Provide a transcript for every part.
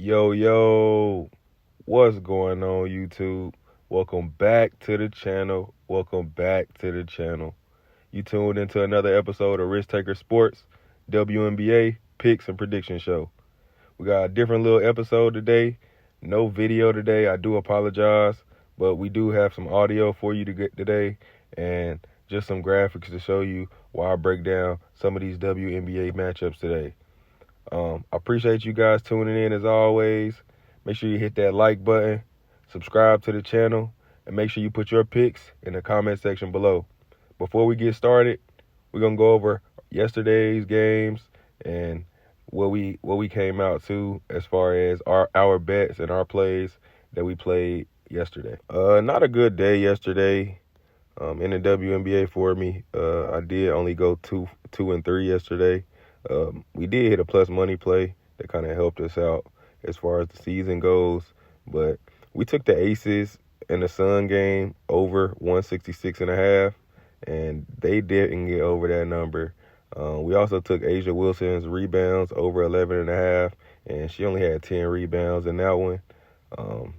Yo, what's going on, YouTube? Welcome back to the channel. You tuned into another episode of Risk Taker Sports, WNBA Picks and Prediction Show. We got a different little episode today. No video today. I do apologize, but we do have some audio for you to get today and just some graphics to show you why I break down some of these WNBA matchups today. I appreciate you guys tuning in as always. Make sure you hit that like button, subscribe to the channel, and make sure you put your picks in the comment section below. Before we get started, we're gonna go over yesterday's games and what we came out to as far as our bets and our plays that we played yesterday. Not a good day yesterday in the WNBA for me. I did only go 2-3 yesterday. We did hit a plus money play that kind of helped us out as far as the season goes, but we took the Aces in the Sun game over 166.5, and they didn't get over that number. We also took Asia Wilson's rebounds over 11.5, and she only had 10 rebounds in that one.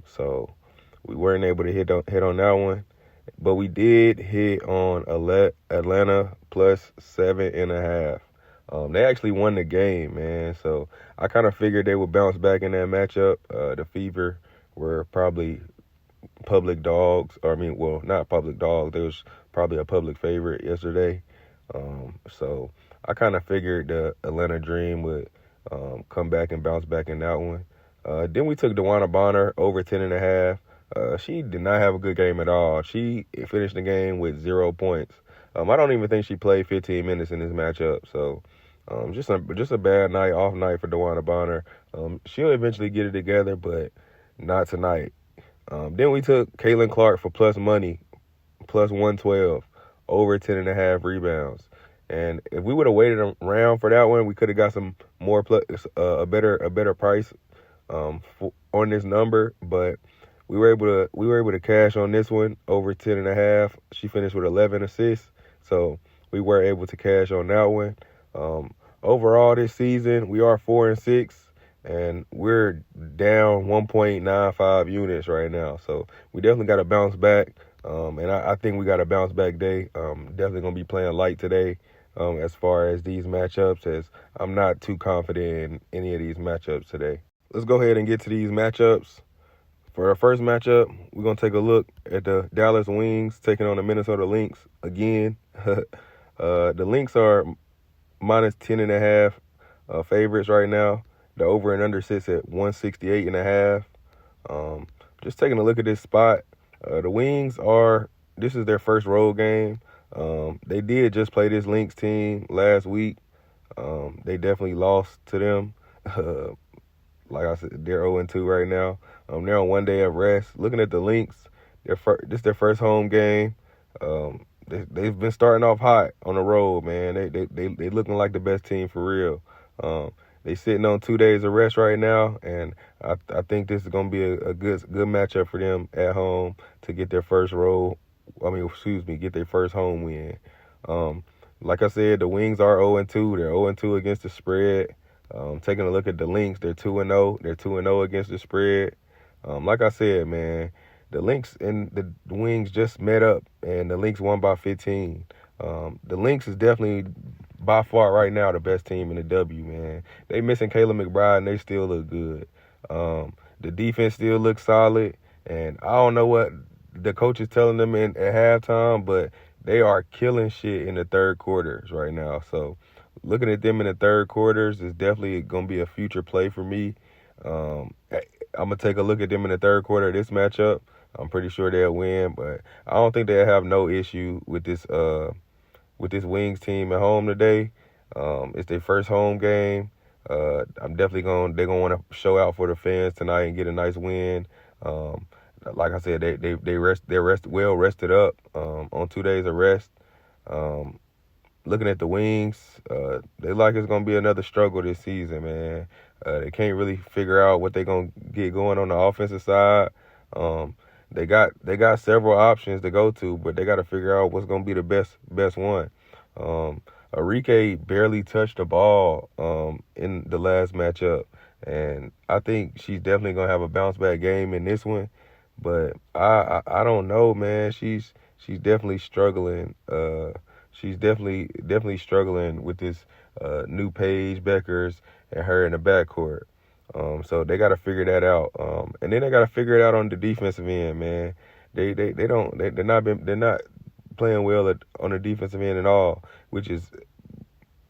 So we weren't able to hit on that one, but we did hit on Atlanta plus 7.5. They actually won the game, man. So I kind of figured they would bounce back in that matchup. The Fever were probably public dogs. Not public dogs. They was probably a public favorite yesterday. So I kind of figured the Atlanta Dream would come back and bounce back in that one. Then we took DeWanna Bonner over 10.5. She did not have a good game at all. She finished the game with 0 points. I don't even think she played 15 minutes in this matchup. So just a bad off night for DeWanna Bonner. She'll eventually get it together, but not tonight. Then we took Caitlin Clark for plus money, plus 112, over 10.5 rebounds. And if we would have waited around for that one, we could have got some more a better price on this number. But we were able to cash on this one over 10.5. She finished with 11 assists, so we were able to cash on that one. Overall this season, we are 4-6, and we're down 1.95 units right now. So we definitely got to bounce back, and I think we got a bounce back day. Definitely going to be playing light today as far as these matchups, as I'm not too confident in any of these matchups today. Let's go ahead and get to these matchups. For our first matchup, we're going to take a look at the Dallas Wings taking on the Minnesota Lynx again. The Lynx are minus 10.5 favorites right now. The over and under sits at 168.5. Just taking a look at this spot. The Wings this is their first road game. They did just play this Lynx team last week. They definitely lost to them. Like I said, they're 0-2 right now. They're on 1 day of rest. Looking at the Lynx, this is their first home game. They've been starting off hot on the road, man. They looking like the best team for real. They sitting on 2 days of rest right now, and I think this is gonna be a good matchup for them at home to get their first get their first home win. Like I said, the Wings are 0-2. They're 0-2 against the spread. Taking a look at the Lynx, they're 2-0. They're 2-0 against the spread. Like I said, man, the Lynx and the Wings just met up, and the Lynx won by 15. The Lynx is definitely, by far right now, the best team in the W, man. They missing Kayla McBride, and they still look good. The defense still looks solid, and I don't know what the coach is telling them at halftime, but they are killing shit in the third quarters right now. So looking at them in the third quarters is definitely going to be a future play for me. I'm going to take a look at them in the third quarter of this matchup. I'm pretty sure they'll win, but I don't think they'll have no issue with this Wings team at home today. It's their first home game. They're gonna want to show out for the fans tonight and get a nice win. Like I said, they're well rested up on 2 days of rest. Looking at the Wings, they like it's gonna be another struggle this season, man. They can't really figure out what they're gonna get going on the offensive side. They got several options to go to, but they got to figure out what's going to be the best one. Enrique barely touched the ball in the last matchup. And I think she's definitely gonna have a bounce back game in this one. But I don't know, man. She's definitely struggling. She's definitely struggling with this new Paige Beckers and her in the backcourt. So they got to figure that out. And then they got to figure it out on the defensive end, man. They're not playing well on the defensive end at all, which is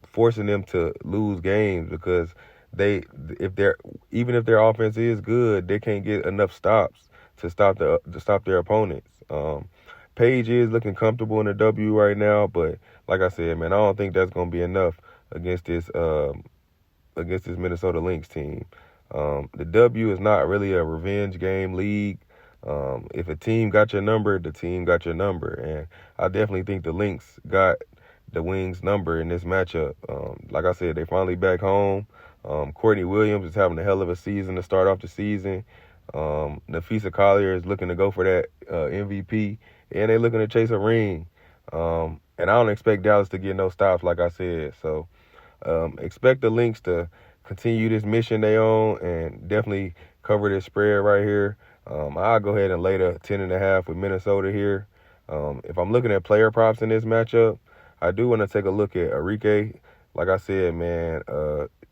forcing them to lose games because they if they're even if their offense is good, they can't get enough stops to stop their opponents. Paige is looking comfortable in the W right now, but like I said, man, I don't think that's gonna be enough against this Minnesota Lynx team. The W is not really a revenge game league. If a team got your number, the team got your number, and I definitely think the Lynx got the Wings number in this matchup. Like I said, they finally back home. Courtney Williams is having a hell of a season to start off the season. Nafisa Collier is looking to go for that MVP, and they're looking to chase a ring. And I don't expect Dallas to get no stops, like I said. So expect the Lynx to continue this mission they on and definitely cover this spread right here. I'll go ahead and lay the 10.5 with Minnesota here. If I'm looking at player props in this matchup, I do want to take a look at Arike. Like I said, man,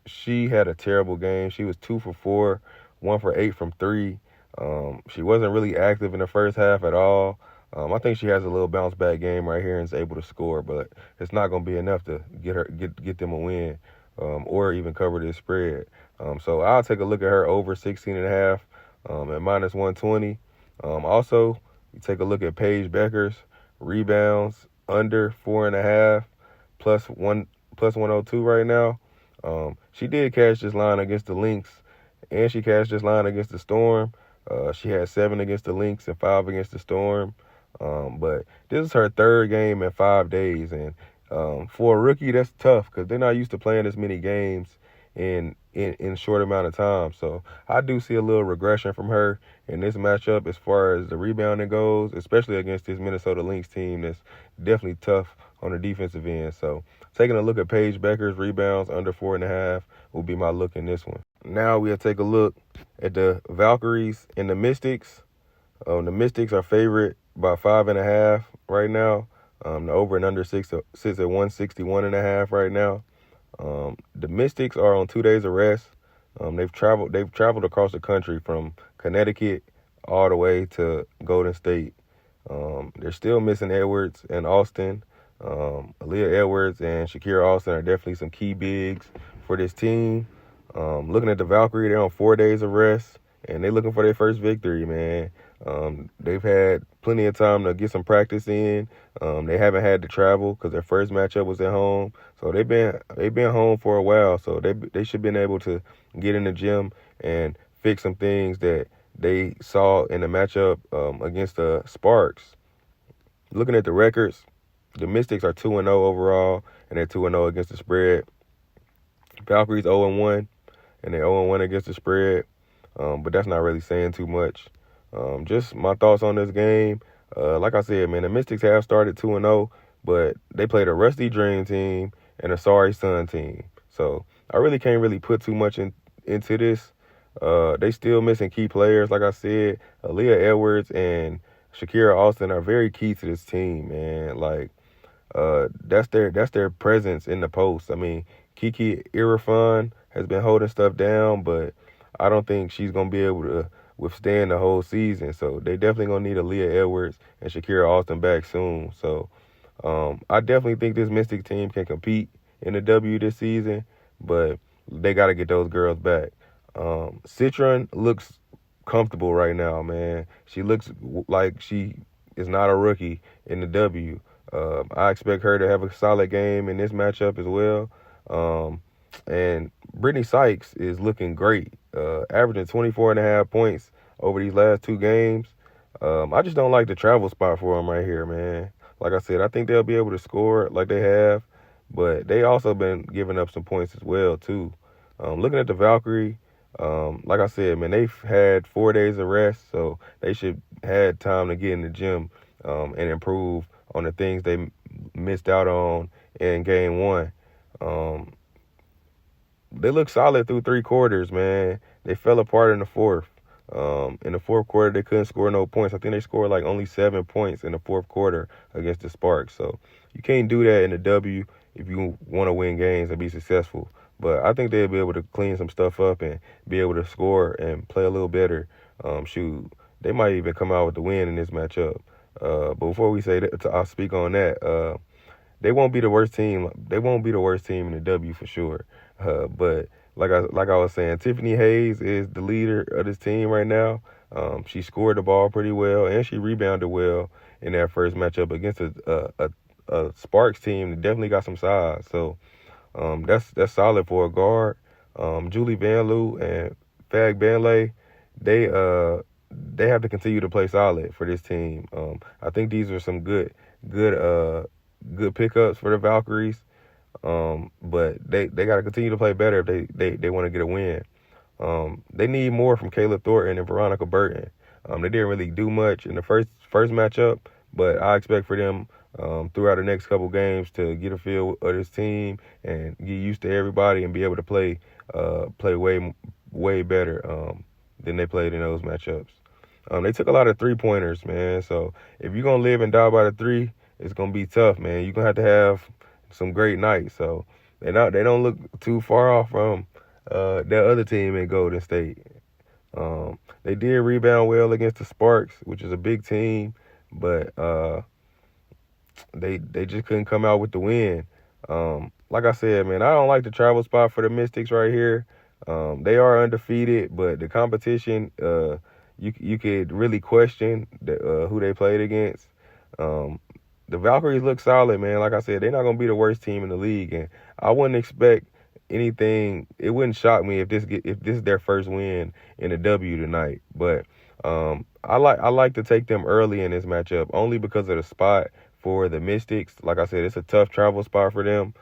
she had a terrible game. She was 2 for 4, 1 for 8 from 3. She wasn't really active in the first half at all. I think she has a little bounce back game right here and is able to score, but it's not going to be enough to get them a win or even cover this spread. So I'll take a look at her over 16.5 at minus 120. Also, you take a look at Paige Beckers rebounds under 4.5 plus 102 right now. She did cash this line against the Lynx, and she cashed this line against the Storm. She had 7 against the Lynx and 5 against the Storm. But this is her third game in 5 days, and for a rookie, that's tough because they're not used to playing as many games in a short amount of time. So I do see a little regression from her in this matchup as far as the rebounding goes, especially against this Minnesota Lynx team that's definitely tough on the defensive end. So taking a look at Paige Becker's rebounds under 4.5 will be my look in this one. Now we'll take a look at the Valkyries and the Mystics. The Mystics are favorite by 5.5 right now. The over and under sits at 161.5 right now. The Mystics are on 2 days of rest. They've traveled across the country from Connecticut all the way to Golden State. They're still missing Edwards and Austin. Aaliyah Edwards and Shakira Austin are definitely some key bigs for this team. Looking at the Valkyrie, they're on 4 days of rest, and they're looking for their first victory, man. They've had plenty of time to get some practice in. They haven't had to travel because their first matchup was at home. So they've been home for a while. So they should have been able to get in the gym and fix some things that they saw in the matchup against the Sparks. Looking at the records, the Mystics are 2-0 overall, and they're 2-0 against the spread. Valkyries 0-1, and they're 0-1 against the spread. But that's not really saying too much. Just my thoughts on this game. Like I said, man, the Mystics have started 2-0, but they played a rusty Dream team and a sorry Sun team. So I really can't really put too much into this. They still missing key players. Like I said, Aaliyah Edwards and Shakira Austin are very key to this team, man. Like, that's their presence in the post. I mean, Kiki Irfan has been holding stuff down, but I don't think she's gonna be able to withstand the whole season. So they definitely gonna need Aaliyah Edwards and Shakira Austin back soon. So I definitely think this Mystic team can compete in the W this season, but they got to get those girls back. Citron looks comfortable right now, man. She looks like she is not a rookie in the W. I expect her to have a solid game in this matchup as well. And Brittany Sykes is looking great, averaging 24.5 points over these last 2 games. I just don't like the travel spot for them right here, man. Like I said, I think they'll be able to score like they have, but they also been giving up some points as well, too. Looking at the Valkyrie, like I said, man, they've had 4 days of rest, so they should had time to get in the gym and improve on the things they missed out on in game 1. they look solid through 3 quarters, man. They fell apart in the fourth. In the fourth quarter, they couldn't score no points. I think they scored like only 7 points in the fourth quarter against the Sparks. So you can't do that in the W if you want to win games and be successful. But I think they'll be able to clean some stuff up and be able to score and play a little better. Shoot, they might even come out with the win in this matchup. But before we say that, I'll speak on that. They won't be the worst team. They won't be the worst team in the W for sure. But like I was saying, Tiffany Hayes is the leader of this team right now. She scored the ball pretty well and she rebounded well in that first matchup against a Sparks team that definitely got some size. So that's solid for a guard. Julie Van Loo and Fag Banley, they have to continue to play solid for this team. I think these are some good pickups for the Valkyries. But they got to continue to play better if they want to get a win. They need more from Kayla Thornton and Veronica Burton. They didn't really do much in the first matchup, but I expect for them throughout the next couple games to get a feel of this team and get used to everybody and be able to play way better than they played in those matchups. They took a lot of 3-pointers, man. So if you're gonna live and die by the 3, it's gonna be tough, man. You're gonna have some great nights. So they don't look too far off from that other team in Golden State. They did rebound well against the Sparks, which is a big team, but they just couldn't come out with the win. Like I said, man, I don't like the travel spot for the Mystics right here. They are undefeated, but the competition, you could really question who they played against. The Valkyries look solid, man. Like I said, they're not going to be the worst team in the league, and I wouldn't expect anything. It wouldn't shock me if this is their first win in a W tonight. But I like to take them early in this matchup only because of the spot for the Mystics. Like I said, it's a tough travel spot for them,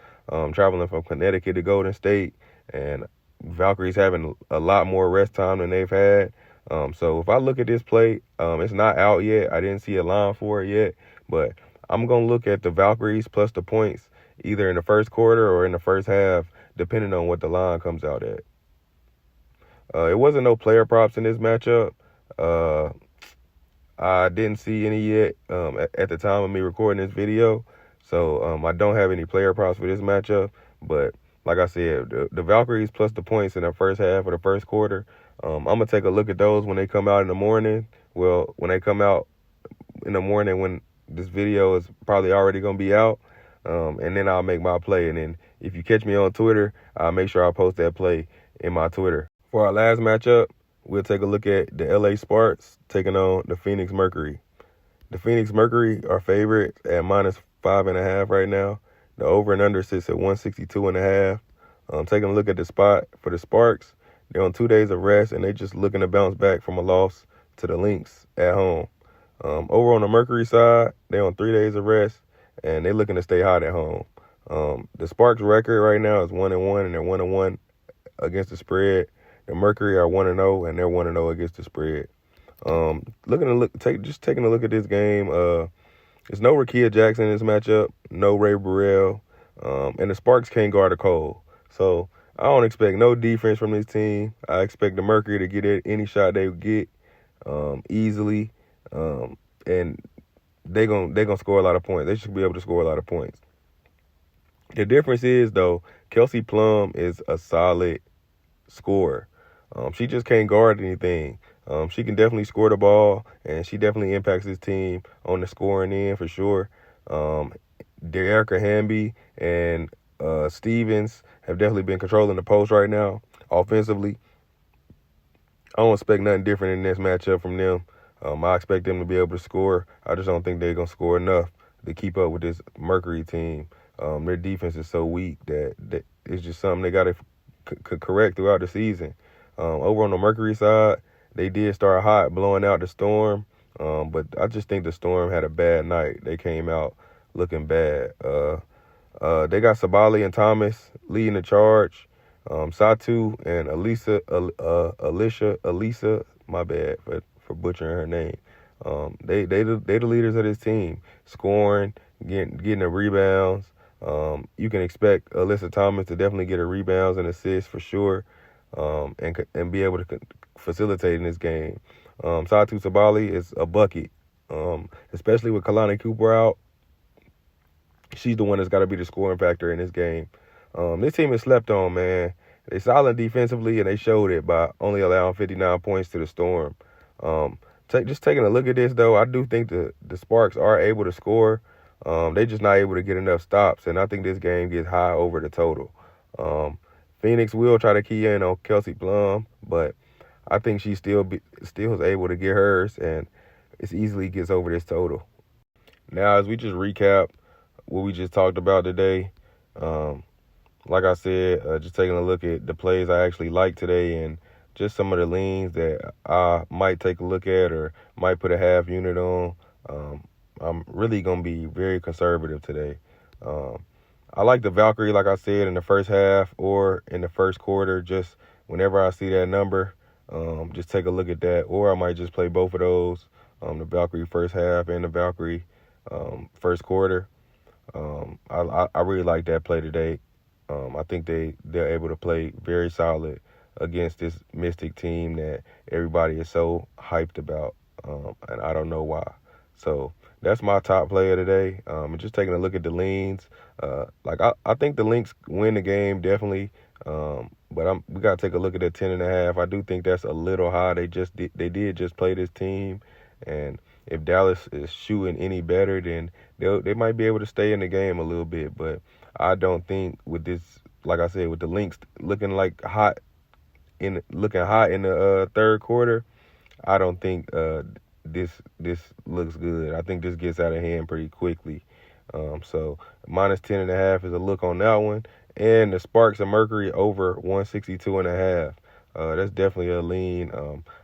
traveling from Connecticut to Golden State, and Valkyries having a lot more rest time than they've had. So if I look at this play, it's not out yet. I didn't see a line for it yet, but I'm going to look at the Valkyries plus the points either in the first quarter or in the first half, depending on what the line comes out at. It wasn't no player props in this matchup. I didn't see any yet at the time of me recording this video, so I don't have any player props for this matchup. But like I said, the Valkyries plus the points in the first half of the first quarter, I'm going to take a look at those when they come out in the morning. Well, when they come out in the morning when this video is probably already going to be out, and then I'll make my play. And then if you catch me on Twitter, I'll make sure I post that play in my Twitter. For our last matchup, we'll take a look at the LA Sparks taking on the Phoenix Mercury. The Phoenix Mercury are favorite at -5.5 right now. The over and under sits at 162.5. Taking a look at the spot for the Sparks, they're on 2 days of rest, and they're just looking to bounce back from a loss to the Lynx at home. Over on the Mercury side, they're on 3 days of rest, and they're looking to stay hot at home. The Sparks' record right now is 1-1, and they're 1-1 against the spread. The Mercury are 1-0, and they're 1-0 against the spread. Taking a look at this game. There's no Rakia Jackson in this matchup, no Ray Burrell, and the Sparks can't guard a Cole. So I don't expect no defense from this team. I expect the Mercury to get it any shot they get easily, and they're gonna score a lot of points. They should be able to score a lot of points. The difference is, though, Kelsey Plum is a solid scorer. She just can't guard anything. She can definitely score the ball, and she definitely impacts this team on the scoring end for sure. De'Arica Hamby and Stevens have definitely been controlling the post right now offensively. I don't expect nothing different in this matchup from them. I expect them to be able to score. I just don't think they're going to score enough to keep up with this Mercury team. Their defense is so weak that it's just something they got to correct throughout the season. Over on the Mercury side, they did start hot, blowing out the Storm, but I just think the Storm had a bad night. They came out looking bad. They got Sabali and Thomas leading the charge. Satu and Alicia, my bad for butchering her name. They the leaders of this team, scoring, getting the rebounds. You can expect Alyssa Thomas to definitely get her rebounds and assists for sure, and be able to facilitate in this game. Satu Sabali is a bucket, especially with Kalani Cooper out. She's the one that's got to be the scoring factor in this game. This team is slept on, man. They're solid defensively, and they showed it by only allowing 59 points to the Storm. Just taking a look at this, though, I do think the Sparks are able to score. They're just not able to get enough stops, and I think this game gets high over the total. Phoenix will try to key in on Kelsey Plum, but I think she still is able to get hers, and it easily gets over this total. Now, as we just recap what we just talked about today, like I said, just taking a look at the plays I actually like today and just some of the leans that I might take a look at or might put a half unit on. I'm really going to be very conservative today. I like the Valkyrie, like I said, in the first half or in the first quarter. Just whenever I see that number, just take a look at that. Or I might just play both of those, the Valkyrie first half and the Valkyrie first quarter. I really like that play today. I think they're able to play very solid against this Mystic team that everybody is so hyped about, and I don't know why. So that's my top player today. And just taking a look at the leans, I think the Lynx win the game definitely, but we got to take a look at that 10.5. I do think that's a little high. They did just play this team, and if Dallas is shooting any better, then they might be able to stay in the game a little bit. But I don't think with this, like I said, with the Lynx looking hot in the third quarter, I don't think this looks good. I think this gets out of hand pretty quickly. So minus 10.5 is a look on that one, and the Sparks and Mercury over 162.5. That's definitely a lean.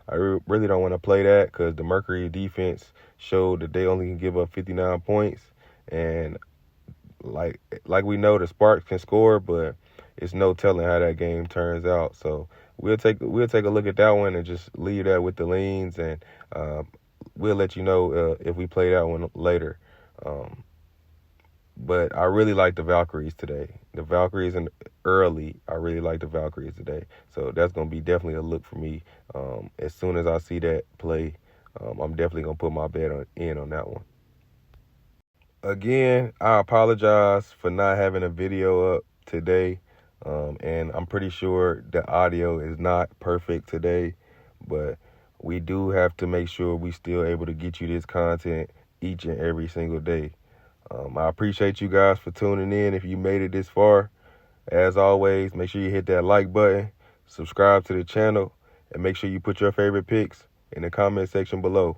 I really don't want to play that because the Mercury defense showed that they only can give up 59 points, and like we know, the Sparks can score, but it's no telling how that game turns out. So we'll take a look at that one and just leave that with the leans, and we'll let you know if we play that one later. But I really like the Valkyries today. The Valkyries early, I really like the Valkyries today. So that's going to be definitely a look for me. As soon as I see that play, I'm definitely going to put my bet on that one. Again, I apologize for not having a video up today. And I'm pretty sure the audio is not perfect today. But we do have to make sure we still able to get you this content each and every single day. I appreciate you guys for tuning in. If you made it this far, as always, make sure you hit that like button, subscribe to the channel, and make sure you put your favorite picks in the comment section below.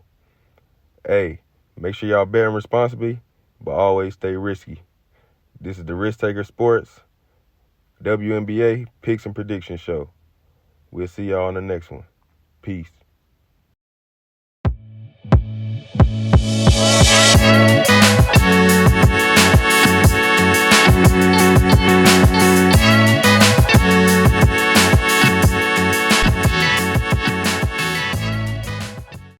Hey, make sure y'all betting responsibly, but always stay risky. This is the Risk Taker Sports WNBA Picks and Prediction Show. We'll see y'all on the next one. Peace.